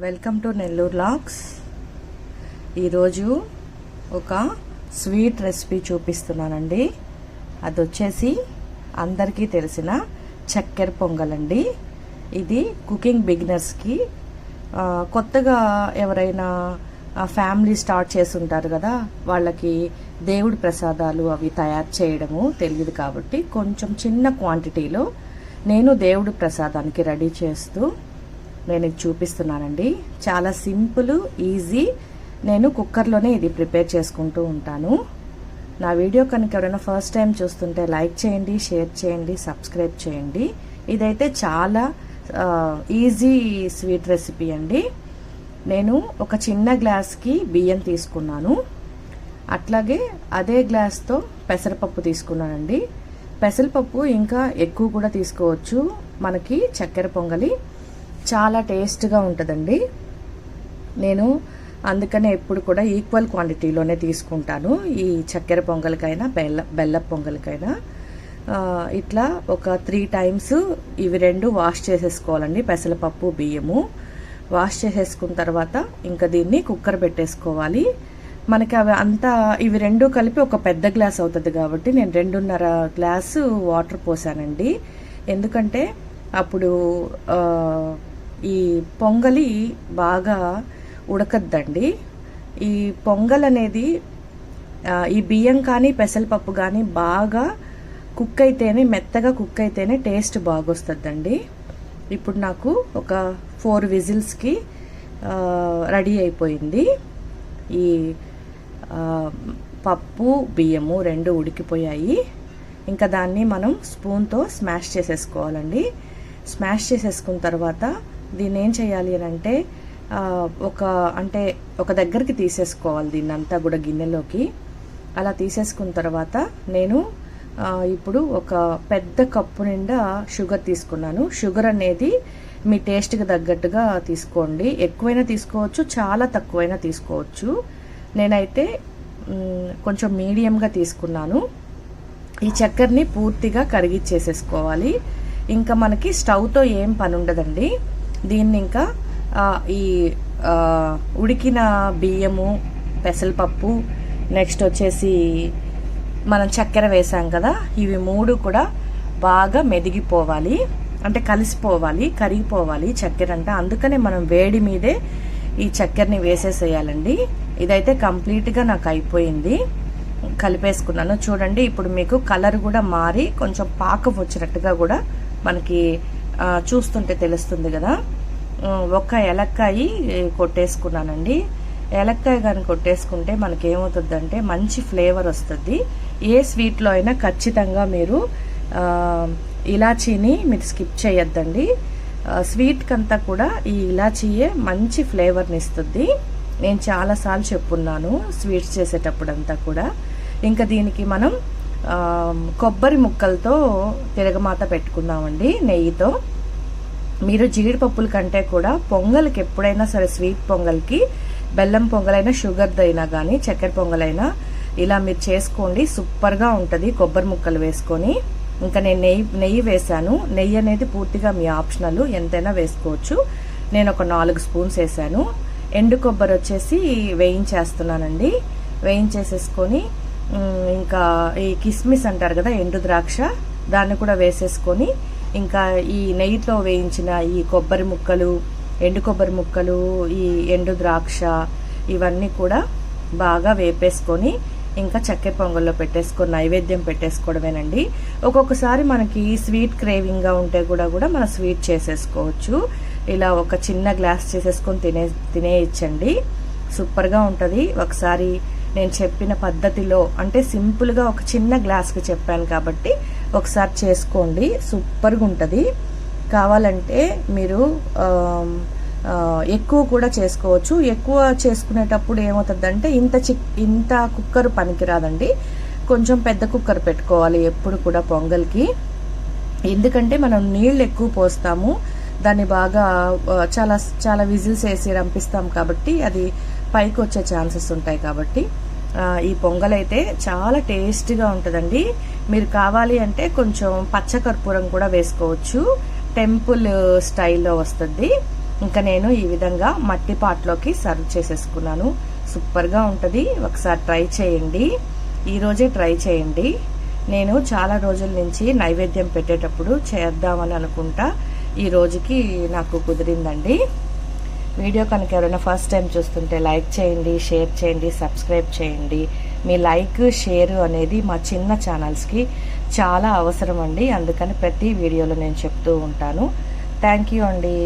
Welcome to Nellore logs. ఈరోజు ఒక sweet recipe చూపిస్తున్నానండి. అది వచ్చేసి అందరికీ తెలిసిన చక్కెర పొంగల్ అండి. ఇది కుకింగ్ బిగినర్స్కి, కొత్తగా ఎవరైనా ఫ్యామిలీ స్టార్ట్ చేసి ఉంటారు కదా, వాళ్ళకి దేవుడి ప్రసాదాలు అవి తయారు చేయడము తెలియదు కాబట్టి కొంచెం చిన్న క్వాంటిటీలో నేను దేవుడి ప్రసాదానికి రెడీ చేస్తూ నేను ఇది చూపిస్తున్నానండి. చాలా సింపుల్, ఈజీ. నేను కుక్కర్లోనే ఇది ప్రిపేర్ చేసుకుంటూ ఉంటాను. నా వీడియో కనుక ఎవరైనా ఫస్ట్ టైం చూస్తుంటే లైక్ చేయండి, షేర్ చేయండి, సబ్స్క్రైబ్ చేయండి. ఇదైతే చాలా ఈజీ స్వీట్ రెసిపీ అండి. నేను ఒక చిన్న గ్లాస్కి బియ్యం తీసుకున్నాను. అట్లాగే అదే గ్లాస్తో పెసరపప్పు తీసుకున్నానండి. పెసరపప్పు ఇంకా ఎక్కువ కూడా తీసుకోవచ్చు. మనకి చక్కెర పొంగలి చాలా టేస్ట్గా ఉంటుందండి. నేను అందుకనే ఎప్పుడు కూడా ఈక్వల్ క్వాంటిటీలోనే తీసుకుంటాను. ఈ చక్కెర పొంగలికైనా బెల్ల పొంగలికైనా ఇట్లా ఒక 3 టైమ్స్ ఇవి రెండు వాష్ చేసేసుకోవాలండి. పెసరపప్పు, బియ్యము వాష్ చేసేసుకున్న తర్వాత ఇంకా దీన్ని కుక్కర్ పెట్టేసుకోవాలి. మనకి అవి అంతా ఇవి రెండు కలిపి ఒక పెద్ద గ్లాస్ అవుతుంది కాబట్టి నేను 2.5 గ్లాసు వాటర్ పోసానండి. ఎందుకంటే అప్పుడు ఈ పొంగలి బాగా ఉడకద్దండి. ఈ పొంగల్ అనేది ఈ బియ్యం కానీ పెసరపప్పు కానీ బాగా కుక్ అయితేనే, మెత్తగా కుక్ అయితేనే టేస్ట్ బాగొస్తుందండి. ఇప్పుడు నాకు ఒక 4 విజిల్స్కి రెడీ అయిపోయింది. ఈ పప్పు బియ్యము 2 ఉడికిపోయాయి. ఇంకా దాన్ని మనం స్పూన్తో స్మాష్ చేసేసుకోవాలండి. స్మాష్ చేసేసుకున్న తర్వాత దీన్ని ఏం చేయాలి అని అంటే ఒక దగ్గరికి తీసేసుకోవాలి. దీన్ని అంతా కూడా గిన్నెలోకి అలా తీసేసుకున్న తర్వాత నేను ఇప్పుడు ఒక పెద్ద కప్పు నిండా షుగర్ తీసుకున్నాను. షుగర్ అనేది మీ టేస్ట్కి తగ్గట్టుగా తీసుకోండి. ఎక్కువైనా తీసుకోవచ్చు, చాలా తక్కువైనా తీసుకోవచ్చు. నేనైతే కొంచెం మీడియంగా తీసుకున్నాను. ఈ చక్కెరని పూర్తిగా కరిగిచ్చేసేసుకోవాలి. ఇంకా మనకి స్టవ్తో ఏం పని ఉండదండి. దీన్ని ఇంకా ఈ ఉడికిన బియ్యము, పెసరపప్పు, నెక్స్ట్ వచ్చేసి మనం చక్కెర వేసాం కదా, ఇవి 3 కూడా బాగా మెదిగిపోవాలి, అంటే కలిసిపోవాలి, కరిగిపోవాలి చక్కెర అంటే. అందుకనే మనం వేడి మీదే ఈ చక్కెరని వేసేసేయాలండి. ఇదైతే కంప్లీట్గా నాకు అయిపోయింది, కలిపేసుకున్నాను. చూడండి, ఇప్పుడు మీకు కలర్ కూడా మారి కొంచెం పాకం వచ్చినట్టుగా కూడా మనకి చూస్తుంటే తెలుస్తుంది కదా. ఒక ఏలక్కాయి కొట్టేసుకున్నానండి. ఏలక్కాయ కానీ కొట్టేసుకుంటే మనకి ఏమవుతుందంటే మంచి ఫ్లేవర్ వస్తుంది. ఏ స్వీట్లో అయినా ఖచ్చితంగా మీరు ఇలాచీని మీరు స్కిప్ చేయొద్దండి. స్వీట్కంతా కూడా ఈ ఇలాచీయే మంచి ఫ్లేవర్ని ఇస్తుంది. నేను చాలాసార్లు చెప్పున్నాను స్వీట్స్ చేసేటప్పుడంతా కూడా. ఇంకా దీనికి మనం కొబ్బరి ముక్కలతో తిరగమాత పెట్టుకున్నామండి, నెయ్యితో. మీరు జీడిపప్పుల కంటే కూడా పొంగల్కి ఎప్పుడైనా సరే, స్వీట్ పొంగల్కి, బెల్లం పొంగలైనా, షుగర్దైనా కానీ, చక్కెర పొంగలైనా ఇలా మీరు చేసుకోండి, సూపర్గా ఉంటుంది కొబ్బరి ముక్కలు వేసుకొని. ఇంకా నేను నెయ్యి వేసాను. నెయ్యి అనేది పూర్తిగా మీ ఆప్షనల్, ఎంతైనా వేసుకోవచ్చు. నేను ఒక 4 స్పూన్స్ వేసాను. ఎండు కొబ్బరి వచ్చేసి వేయించేస్తున్నానండి. వేయించేసేసుకొని ఇంకా ఈ కిస్మిస్ అంటారు కదా, ఎండు ద్రాక్ష, దాన్ని కూడా వేసేసుకొని ఇంకా ఈ నెయ్యితో వేయించిన ఈ కొబ్బరి ముక్కలు, ఎండు కొబ్బరి ముక్కలు, ఈ ఎండు ద్రాక్ష ఇవన్నీ కూడా బాగా వేపేసుకొని ఇంకా చక్కెర పొంగల్లో పెట్టేసుకొని నైవేద్యం పెట్టేసుకోవడమేనండి. ఒక్కొక్కసారి మనకి స్వీట్ క్రేవింగ్గా ఉంటే కూడా మనం స్వీట్ చేసేసుకోవచ్చు. ఇలా ఒక చిన్న గ్లాస్ చేసేసుకొని తినేయచ్చండి. సూపర్గా ఉంటుంది. ఒకసారి నేను చెప్పిన పద్ధతిలో, అంటే సింపుల్గా ఒక చిన్న గ్లాస్కి చెప్పాను కాబట్టి ఒకసారి చేసుకోండి, సూపర్గా ఉంటుంది. కావాలంటే మీరు ఎక్కువ కూడా చేసుకోవచ్చు. ఎక్కువ చేసుకునేటప్పుడు ఏమవుతుందంటే ఇంత కుక్కర్ పనికిరాదండి. కొంచెం పెద్ద కుక్కర్ పెట్టుకోవాలి ఎప్పుడు కూడా పొంగల్కి. ఎందుకంటే మనం నీళ్ళు ఎక్కువ పోస్తాము, దాన్ని బాగా చాలా చాలా విజిల్స్ వేసి రంపిస్తాం కాబట్టి అది పైకి వచ్చే ఛాన్సెస్ ఉంటాయి. కాబట్టి ఈ పొంగల్ అయితే చాలా టేస్టీగా ఉంటుందండి. మీరు కావాలి అంటే కొంచెం పచ్చకర్పూరం కూడా వేసుకోవచ్చు, టెంపుల్ స్టైల్లో వస్తుంది. ఇంకా నేను ఈ విధంగా మట్టి పాట్లోకి సర్వ్ చేసేసుకున్నాను. సూపర్గా ఉంటుంది. ఒకసారి ట్రై చేయండి. ఈరోజే ట్రై చేయండి. నేను చాలా రోజుల నుంచి నైవేద్యం పెట్టేటప్పుడు చేద్దామని అనుకుంటా, ఈ రోజుకి నాకు కుదిరిందండి. వీడియో కనుక ఎవరైనా ఫస్ట్ టైం చూస్తుంటే లైక్ చేయండి, షేర్ చేయండి, సబ్స్క్రైబ్ చేయండి. మీ లైక్ షేర్ అనేది మా చిన్న ఛానల్స్కి చాలా అవసరం అండి. అందుకని ప్రతి వీడియోలో నేను చెప్తూ ఉంటాను. థ్యాంక్ యూ అండి.